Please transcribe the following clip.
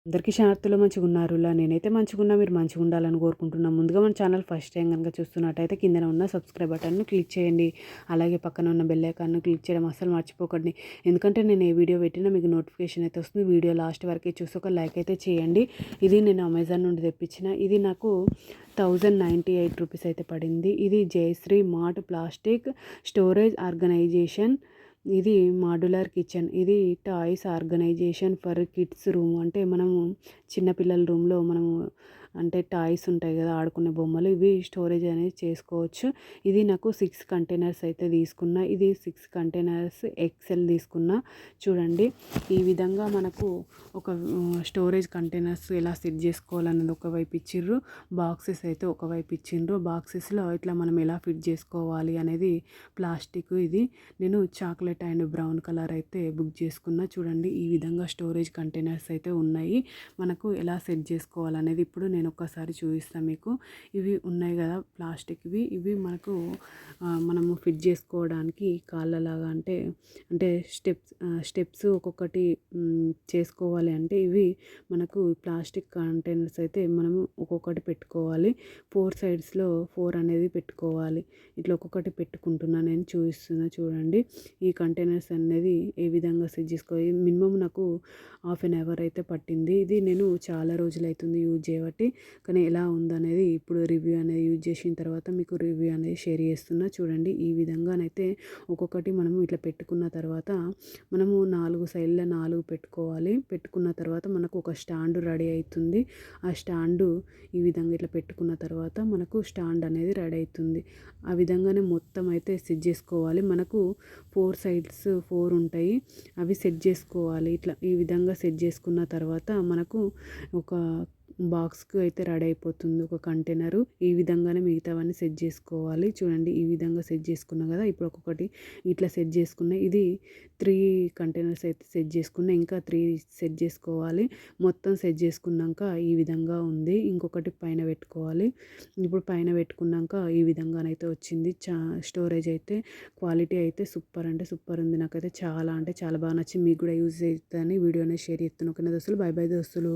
అందరికీ శాంతులు మంచిగున్నారులా నేనైతే మంచిగున్నా. మీరు మంచిగుండాలని కోరుకుంటున్నా. ముందుగా మన ఛానల్ ఫస్ట్ టైం గనుక చూస్తున్నట్టయితే కిందన ఉన్న సబ్స్క్రైబ్ బటన్‌ను క్లిక్ చేయండి. అలాగే పక్కన ఉన్న బెల్ ఐకాన్‌ను క్లిక్ చేయడం అస్సలు మర్చిపోకండి. ఎందుకంటే నేను ఏ వీడియో పెట్టినా మీకు నోటిఫికేషన్ అయితే వస్తుంది. వీడియో లాస్ట్ వరకే చూసి ఒక లైక్ అయితే చేయండి. ఇది నేను అమెజాన్ నుండి తెప్పించిన. ఇది నాకు 1098 రూపీస్ అయితే పడింది. ఇది Jayashree mart plastic storage organisation. ఇది మాడ్యులర్ కిచెన్. ఇది toys organisation for kids room. అంటే మనము చిన్నపిల్లల రూమ్లో మనము అంటే టాయ్స్ ఉంటాయి కదా, ఆడుకునే బొమ్మలు, ఇవి స్టోరేజ్ అనేది చేసుకోవచ్చు. ఇది నాకు 6 కంటైనర్స్ అయితే తీసుకున్నా. ఇది 6 కంటైనర్స్ ఎక్సెల్ తీసుకున్నా. చూడండి ఈ విధంగా మనకు ఒక స్టోరేజ్ కంటైనర్స్ ఎలా సెట్ చేసుకోవాలన్నది ఒకవైపు ఇచ్చిర్రు, బాక్సెస్ అయితే ఒకవైపు ఇచ్చిండ్రు. బాక్సెస్లో ఇట్లా మనం ఎలా ఫిట్ చేసుకోవాలి అనేది ప్లాస్టిక్. ఇది నేను చాక్లెట్ అండ్ బ్రౌన్ కలర్ అయితే బుక్ చేసుకున్నా. చూడండి ఈ విధంగా స్టోరేజ్ కంటైనర్స్ అయితే ఉన్నాయి. మనకు ఎలా సెట్ చేసుకోవాలనేది ఇప్పుడు నేను ఒక్కసారి చూపిస్తాను మీకు. ఇవి ఉన్నాయి కదా ప్లాస్టిక్వి, ఇవి మనకు మనము ఫిట్ చేసుకోవడానికి కాళ్ళలాగా అంటే అంటే స్టెప్స్ ఒక్కొక్కటి చేసుకోవాలి అంటే ఇవి మనకు ప్లాస్టిక్ కంటైనర్స్ అయితే మనము ఒక్కొక్కటి పెట్టుకోవాలి. 4 సైడ్స్లో 4 అనేది పెట్టుకోవాలి. ఇట్లా ఒక్కొక్కటి పెట్టుకుంటున్నా, నేను చూపిస్తున్నా చూడండి. ఈ కంటైనర్స్ అనేది ఏ విధంగా సెట్ చేసుకోవాలి. మినిమం నాకు హాఫ్ అన్ అవర్ అయితే పట్టింది. ఇది నేను చాలా రోజులు అవుతుంది యూజ్ చేయబట్టి, కానీ ఎలా ఉందనేది ఇప్పుడు రివ్యూ అనేది యూజ్ చేసిన తర్వాత మీకు రివ్యూ అనేది షేర్ చేస్తున్నా. చూడండి ఈ విధంగానైతే ఒక్కొక్కటి మనము ఇట్లా పెట్టుకున్న తర్వాత మనము 4 సైడ్ల 4 పెట్టుకోవాలి. పెట్టుకున్న తర్వాత మనకు ఒక స్టాండ్ రెడీ అవుతుంది. ఆ స్టాండు ఈ విధంగా ఇట్లా పెట్టుకున్న తర్వాత మనకు స్టాండ్ అనేది రెడీ అవుతుంది. ఆ విధంగానే మొత్తం అయితే సెట్ చేసుకోవాలి. మనకు 4 సైడ్స్ 4 ఉంటాయి, అవి సెట్ చేసుకోవాలి. ఇట్లా ఈ విధంగా సెట్ చేసుకున్న తర్వాత మనకు ఒక బాక్స్కి అయితే రెడీ అయిపోతుంది ఒక కంటైనరు. ఈ విధంగానే మిగతావన్నీ సెట్ చేసుకోవాలి. చూడండి ఈ విధంగా సెట్ చేసుకున్నాం కదా. ఇప్పుడు ఒక్కొక్కటి ఇట్లా సెట్ చేసుకున్నా. ఇది 3 కంటైనర్స్ అయితే సెట్ చేసుకున్నా. ఇంకా 3 సెట్ చేసుకోవాలి. మొత్తం సెట్ చేసుకున్నాక ఈ విధంగా ఉంది. ఇంకొకటి పైన పెట్టుకోవాలి. ఇప్పుడు పైన పెట్టుకున్నాక ఈ విధంగానైతే వచ్చింది. స్టోరేజ్ అయితే క్వాలిటీ అయితే సూపర్ అంటే సూపర్ ఉంది. నాకైతే చాలా అంటే చాలా బాగా నచ్చింది. మీకు కూడా యూజ్ అవుతుందని వీడియోనే షేర్ చేస్తున్నాను. ఓకేనా దోస్తులు, బై బై దోస్తులు.